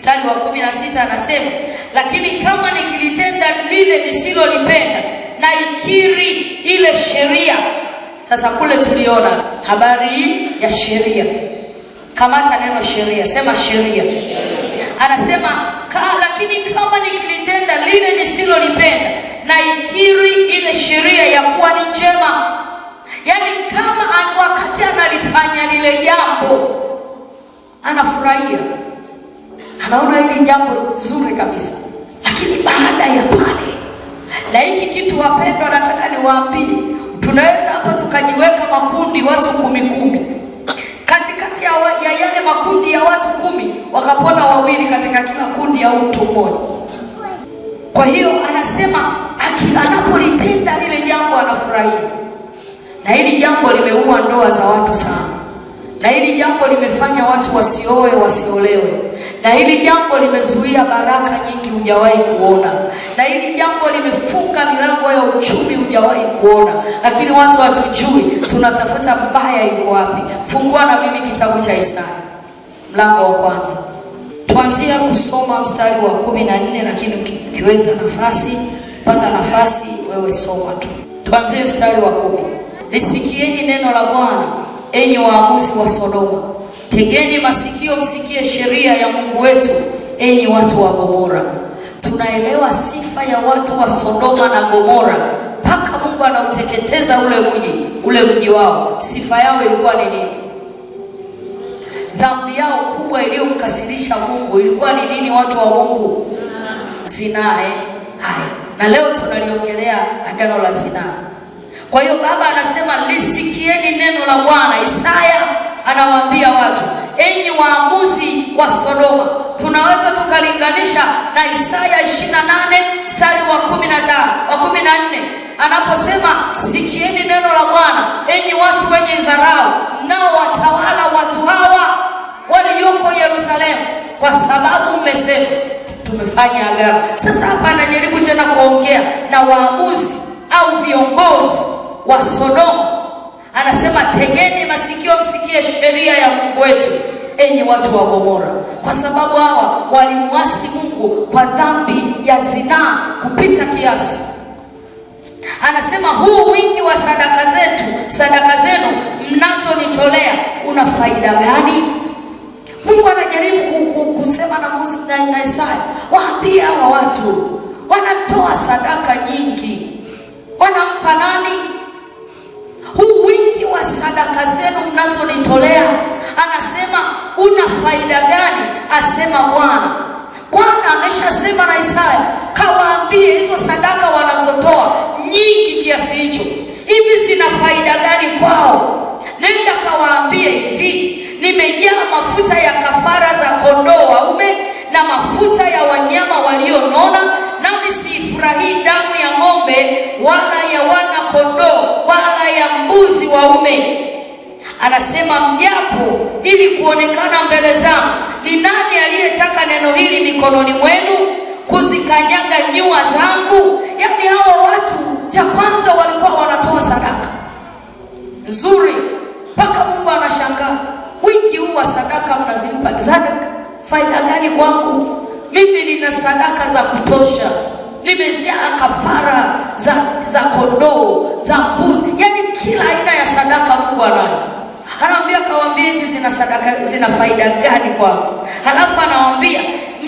Mstari wa 16 anasema, lakini kama nikilitenda lile nisilolipenda na ikiri ile sheria. Sasa kule tuliona habari ya sheria. Kamata neno sheria, sema sheria. Anasema lakini kama nikilitenda lile nisilolipenda na ikiri ile sheria ya kuwa ni njema. Yaani kama wakati analifanya lile jambo anafurahia, anaona hili jambo zuri kabisa, lakini baada ya pale, na hiki kitu wapendwa, nataka niwaambie, tunaweza hapa tukajiweka makundi watu 10. Katikati ya yale makundi ya watu 10 wakapona 2 katika kila kundi au mtu mmoja. Kwa hiyo anasema anapolitenda lile jambo anafurahia. Na hili jambo limeua ndoa za watu sana. Na hili jambo limefanya watu wasioe wasiolewe. Na hili jambo limezuia baraka nyingi hujawahi kuona. Na hili jambo limefunga milango ya uchumi hujawahi kuona. Lakini watu hatujui, tunatafuta mbaya yuko wapi. Fungua na mimi kitabu cha Isaya mlango wa 1. Tuanzia kusoma mstari wa 14, lakini ukiweza nafasi, pata nafasi wewe soma tu. Tuanzie mstari wa 10. Lisikieni neno la Bwana, enyi waamuzi wa Sodoma. Tegeni masikio msikie sheria ya Mungu wetu, enyi watu wa Gomora. Tunaelewa sifa ya watu wa Sodoma na Gomora. Paka Mungu anauteketeza ule mji wao. Sifa yao ilikuwa ni nini? Dhambi yao kubwa iliyomkasirisha Mungu ilikuwa ni nini, watu wa Mungu? Zinaa. Haya. Na leo tunaliongelea agano la zinaa. Kwa hiyo baba anasema lisikieni neno la Bwana. Isaya anawaambia watu, enyi waamuzi wa Sodoma. Tunaweza tukalinganisha na Isaya 28 mstari wa 14 anaposema sikieni neno la Bwana, enyi watu wenye dharau, nao watawala watu hawa walioko Yerusalemu, kwa sababu mmesema tumefanya agano. Sasa hapa anajaribu tena kuongea na waamuzi au viongozi wa Sodoma. Anasema tegeni masikio msikie sheria ya Mungu wetu, enyi watu wa Gomora, kwa sababu hawa walimwasi Mungu kwa dhambi ya zinaa kupita kiasi. Anasema huu wingi wa sadaka zenu mnazonitolea una faida gani? Mungu anajaribu kusema na Musa na Isaya, waambie hawa watu wanatoa sadaka nyingi. Wanampa nani? Huu wingi wa sadaka zenu mnazonitolea, anasema una faida gani? Asema Bwana. Bwana ameshasema na Isaya, kawaambie hizo sadaka wanazotoa nyingi kiasi hicho, hivi zina faida gani kwao? Nenda kawaambie hivi, nimejaa mafuta ya kafara za kondoo waume na mafuta ya wanyama walionona, nami siifurahii damu ya ng'ombe wala ya wana kondoo wala ya mbuzi waume. Anasema mjapo ili kuonekana mbele zangu. Ni nani aliyetaka neno hili mikononi mwenu, kuzikanyaga nyua zangu? Yaani hao watu cha kwanza walikuwa wanatoa sadaka nzuri, mpaka Mungu anashangaa, wingi huu wa sadaka mnazimpa sadaka, faida gani kwangu? Mimi nina sadaka za kutosha, nimejaa kafara za kondoo, za mbuzi, yaani kila aina ya sadaka Mungu anayo. Anawaambia kawaambie hizi zina faida gani kwangu? Halafu anawaambia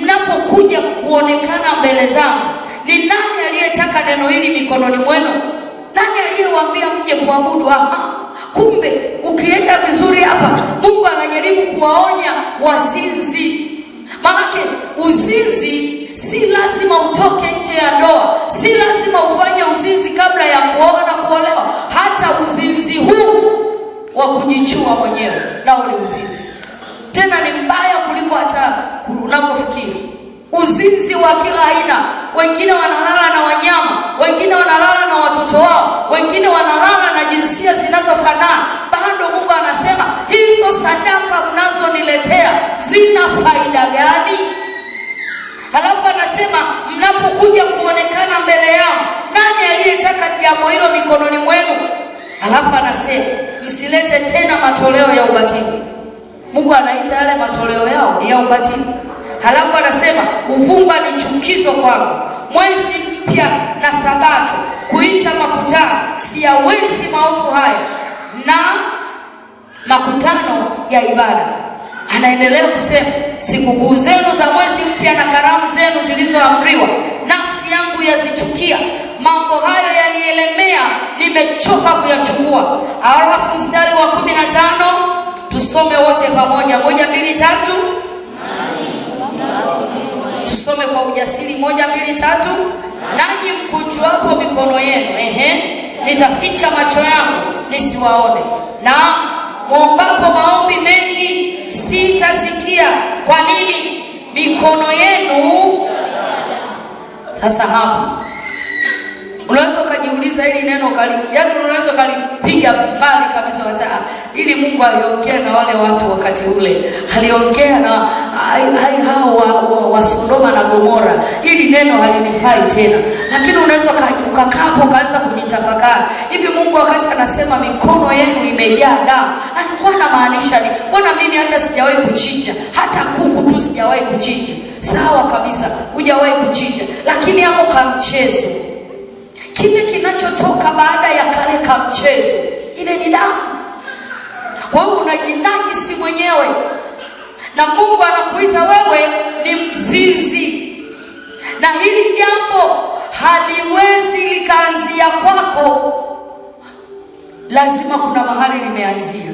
mnapokuja kuonekana mbele zangu. Ni nani aliyetaka neno hili mikononi mwenu? Nani aliyewaambia mje kuabudu? Kumbe ukienda vizuri hapa, Mungu anajaribu kuwaonya wazinzi. Manake uzinzi si lazima utoke nje ya ndoa, si lazima ufanye uzinzi kabla ya kuoa na kuolewa. Hata uzinzi huu wa kujichua mwenyewe nao ni uzinzi, tena ni mbaya kuliko hata unapofikiri. Uzinzi wa kila aina. Wengine wanalala na wanyama, wengine wanalala na watoto wao, wengine wanalala na jinsia zinazofanana. Bado Mungu anasema hizo sadaka mnazoniletea zina faida gani? Halafu anasema mnapokuja kuonekana mbele yao, nani aliyetaka jambo hilo mikononi mwenu? Halafu anasema msilete tena matoleo ya ubatili. Mungu anaita yale matoleo yao ni ya ubatili. Halafu anasema uvumba ni chukizo kwangu, mwezi mpya na sabato, kuita makutano, siyawezi maovu haya na makutano ya ibada. Anaendelea kusema sikukuu zenu za mwezi mpya na karamu zenu zilizoamriwa, nafsi yangu yazichukia. Mambo hayo yanielemea, nimechoka kuyachukua. Halafu mstari wa 15 tusome wote pamoja. 1, 2, 3. Tusome kwa ujasiri. 1, 2, 3. Nanyi mkunjuapo mikono yenu, nitaficha macho yangu nisiwaone, na muombapo maombi mengi sitasikia. Kwa nini? Mikono yenu. Sasa hapo unaweza ukajiuliza hili neno yaani unaweza ukalipiga mbali kabisa wasaa. Ili Mungu aliongea na wale watu wakati ule. Aliongea na hao wa Sodoma na Gomora. Hili neno halinifai tena. Lakini unaweza ukakaa hapo ukaanza kujitafakari. Hivi Mungu wakati anasema mikono yenu imejaa damu, alikuwa anamaanisha nini? Mbona mimi hata sijawahi kuchinja, hata kuku tu sijawahi kuchinja. Sawa kabisa, hujawahi kuchinja, lakini hapo kamchezo, kile kinachotoka baada ya kale kamchezo, ile ni damu. Kwa hiyo unajinajisi mwenyewe, na Mungu anakuita wewe ni mzinzi. Na hili jambo haliwezi likaanzia kwako, lazima kuna mahali limeanzia.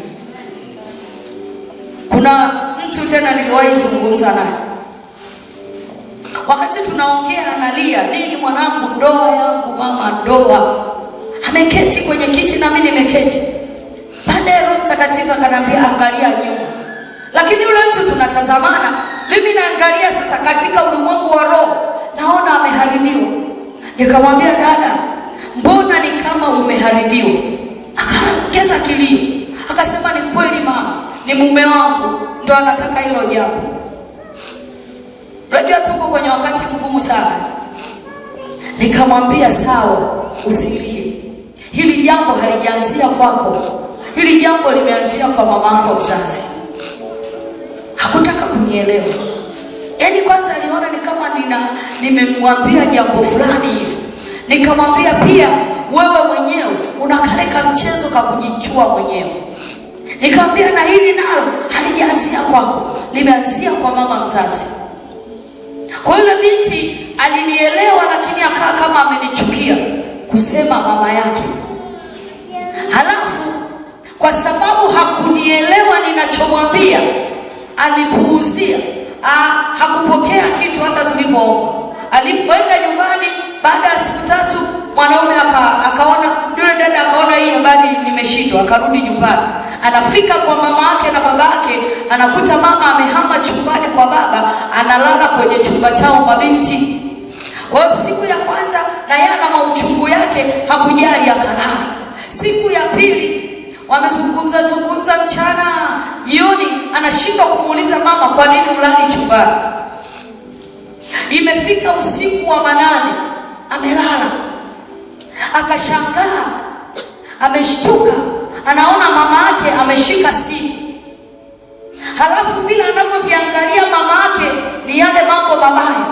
Kuna mtu tena niliwahi zungumza naye, wakati tunaongea analia, nini mwanangu, ndoa yangu mama, ndoa. Ameketi kwenye kiti na mimi nimeketi. Baadaye Roho Mtakatifu akaniambia angalia nyuma. Lakini yule mtu tunatazamana, mimi naangalia sasa katika ulimwengu wa roho, naona ameharibiwa. Nikamwambia dada, mbona ni kama umeharibiwa? Akaongeza kilio. Akasema ni kweli mama, ni mume wangu ndo anataka hilo jambo. Unajua tuko kwenye wakati mgumu sana. Nikamwambia sawa, usilie. Hili jambo halijaanzia kwako. Hili jambo limeanzia kwa mamako mzazi. Hakutaka kunielewa. Yaani kwanza aliona ni kama nimemwambia jambo fulani hivi. Nikamwambia pia wewe mwenyewe unakaleka mchezo kakujichua mwenyewe. Nikamwambia na hili nalo halijaanzia kwako, limeanzia kwa mama mzazi. Kwa hiyo binti alinielewa, lakini akaa kama amenichukia kusema mama yake. Halafu kwa sababu hakunielewa ninachomwambia, alipuuzia. Hakupokea kitu hata tulipoomba. Alipoenda nyumbani baada ya siku 3, mwanaume akaona, yule dada akaona hii habari nimeshindwa, akarudi nyumbani. Anafika kwa mama yake na baba yake, anakuta mama amehama chumbani kwa baba, analala kwenye chumba chao mabinti. Kwa hiyo siku ya kwanza na yeye ana mauchungu yake, hakujali akalala. Siku ya pili wamezungumza mchana, jioni anashindwa kumuuliza mama kwa nini ulali chumbani. Imefika usiku wa 8, amelala. Akashangaa, ameshtuka, anaona mama yake ameshika simu. Halafu vile anavyoviangalia mama yake ni yale mambo mabaya.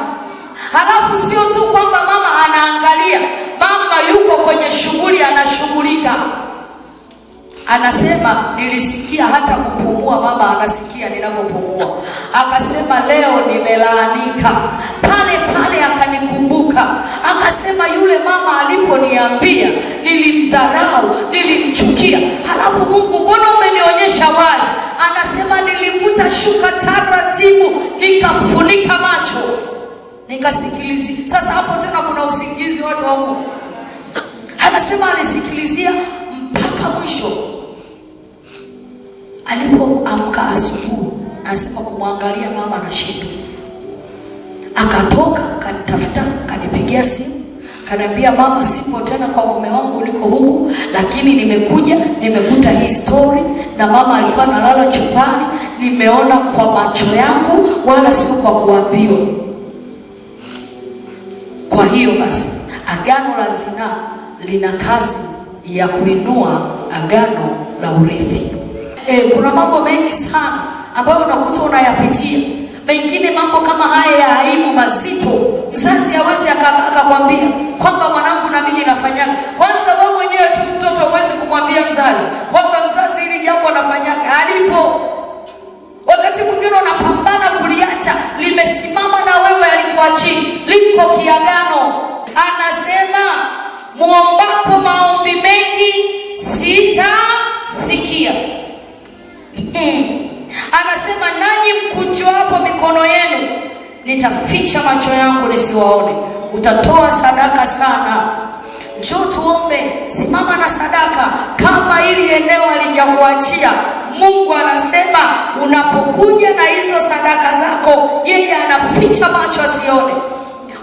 Halafu sio tu kwamba mama anaangalia, mama yuko kwenye shughuli, anashughulika. Anasema nilisikia hata kupumua, mama anasikia ninapopumua. Akasema leo nimelaanika. Pale akanikumbuka. Akasema yule mama aliponiambia nilimdharau, nilimchukia. Halafu Mungu mbona umenionyesha wazi? Anasema nilivuta shuka taratibu, nikafunika macho, nikasikilizia. Sasa hapo tena kuna usingizi watu wa Mungu. Anasema alisikilizia mpaka mwisho. Alipoamka asubuhi, anasema kumwangalia mama na shindo. Akatoka, kanitafuta, kanipigia simu, kaniambia mama, sipo tena kwa mume wangu, niko huku, lakini nimekuja, nimekuta hii story na mama alikuwa analala chumbani, nimeona kwa macho yangu wala sio kwa kuambiwa. Kwa hiyo basi, agano la zinaa lina kazi ya kuinua agano la urithi. Kuna mambo mengi sana ambayo unakuta unayapitia. Mengine mambo kama haya ya aibu mazito, mzazi hawezi akakwambia kwamba mwanangu na mimi nafanyaga. Kwanza wewe mwenyewe tu mtoto huwezi kumwambia mzazi kwamba mzazi hili jambo nafanyaga, alipo. Wakati mwingine unapambana kuliacha, limesimama na wewe, alikuachii, liko kiagano. Anasema muombapo maombi mengi sitasikia. Anasema nanyi mkunjuapo mikono yenu nitaficha macho yangu nisiwaone. Utatoa sadaka sana. Njoo tuombe, simama na sadaka. Kama ili eneo alijakuachia, Mungu anasema unapokuja na hizo sadaka zako, yeye anaficha macho asione.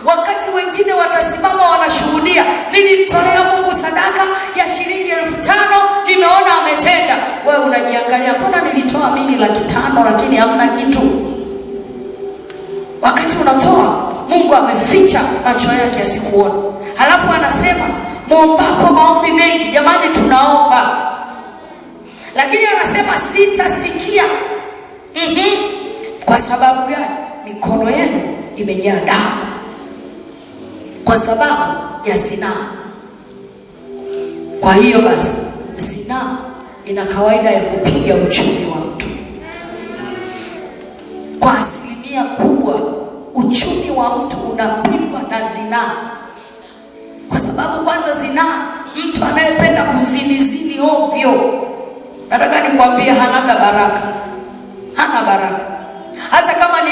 Wakati wengine watasimama wanashuhudia, nilimtolea Mungu sadaka ya shilingi 5,000, nimeona ametenda. Wewe unajiangalia, mbona nilitoa mimi 500,000 lakini hamna kitu? Wakati unatoa, Mungu ameficha macho yake asikuone. Halafu anasema muombapo maombi mengi. Jamani, tunaomba, lakini anasema sitasikia. Kwa sababu gani? Mikono yenu imejaa damu, kwa sababu ya zinaa. Kwa hiyo basi, zinaa ina kawaida ya kupiga uchumi wa mtu. Kwa asilimia kubwa uchumi wa mtu unapigwa na zinaa. Kwa sababu kwanza, zinaa, mtu anayependa kuzini ovyo, nataka nikwambie, hanaga baraka. Hana baraka. Hata kama ni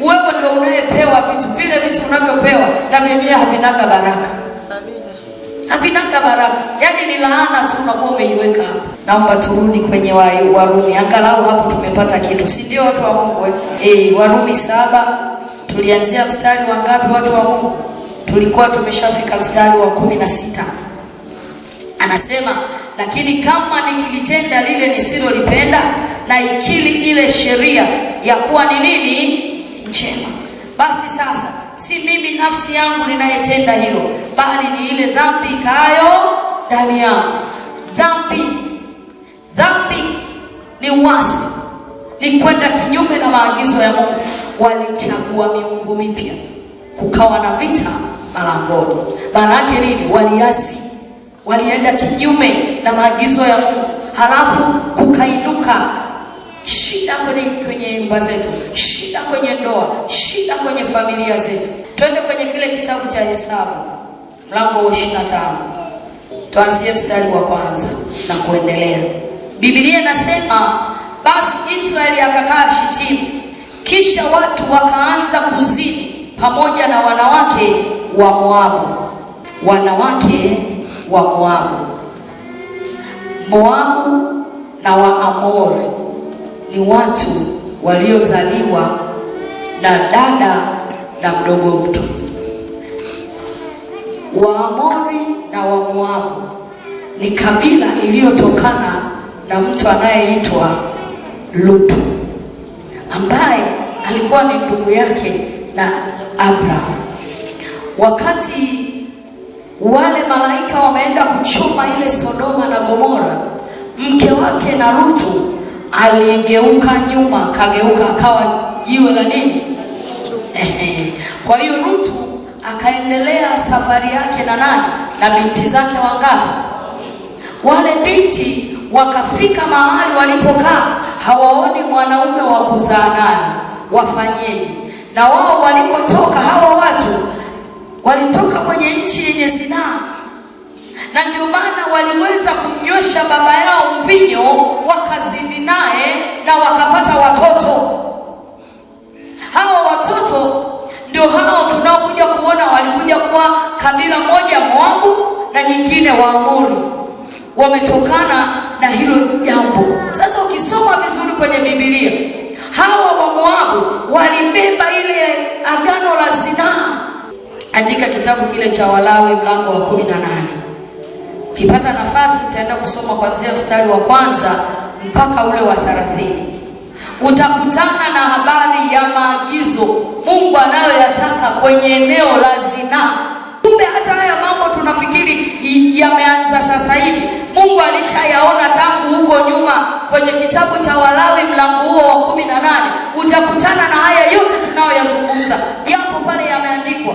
wewe ndio unayepewa vitu, vile vitu unavyopewa na vyenyewe havinaga baraka. Havinaga baraka. Yaani ni laana tu unakuwa umeiweka hapa. Naomba turudi kwenye Warumi. Angalau hapo tumepata kitu. Si ndio watu wa Mungu? Warumi 7 tulianzia mstari wa ngapi watu wa Mungu? Tulikuwa tumeshafika mstari wa 16. Anasema, lakini kama nikilitenda lile nisilolipenda, na ikili ile sheria ya kuwa ni nini? Njema, basi sasa si mimi nafsi yangu ninayetenda hilo, bali ni ile dhambi ikayo ndani yangu. Dhambi ni uasi, ni kwenda kinyume na maagizo ya Mungu. Walichagua miungu mipya, kukawa na vita malangoni. Maana yake nini? Waliasi, walienda kinyume na maagizo ya Mungu. Halafu kukainuka shida kwenye nyumba zetu, shida kwenye ndoa, shida kwenye familia zetu. Twende kwenye kile kitabu cha Hesabu mlango wa 25. Tuanzie mstari wa 1 na kuendelea. Biblia inasema, basi Israeli akakaa Shitimu, kisha watu wakaanza kuzini pamoja na wanawake wa Moabu. Wanawake wa Moabu. Moabu na Waamori ni watu waliozaliwa na dada na mdogo mtu. Waamori na Wamoabu ni kabila iliyotokana na mtu anayeitwa Lutu, ambaye alikuwa ni ndugu yake na Abraham. Wakati wale malaika wameenda kuchoma ile Sodoma na Gomora, mke wake na Lutu aligeuka nyuma, kageuka akawa jiwe la nini? Kwa hiyo Lutu akaendelea safari yake na nani? Na binti zake wangapi? Wale binti wakafika mahali walipokaa, hawaoni mwanaume wa kuzaa naye, wafanyeje? Na wao walikotoka, hawa watu walitoka kwenye nchi yenye zinaa, na ndio maana waliweza kumnywesha baba yao mvinyo, wakazini naye na wakapata watoto. Hawa watoto ndio hao tunaokuja kuona walikuja kuwa kabila moja Moabu na nyingine Waamori. Wametokana na hilo jambo. Sasa ukisoma vizuri kwenye Biblia, hawa wa Moabu walibeba ile agano la zinaa. Andika kitabu kile cha Walawi mlango wa 18. Ukipata nafasi utaenda kusoma kuanzia mstari wa 1 mpaka ule wa 30. Utakutana na habari ya maagizo Mungu anayoyataka kwenye eneo la zinaa. Kumbe hata haya mambo tunafikiri yameanza sasa hivi. Mungu alishayaona tangu huko nyuma. Kwenye kitabu cha Walawi mlango huo wa 18 utakutana na haya yote tunayoyazungumza, yapo pale yameandikwa.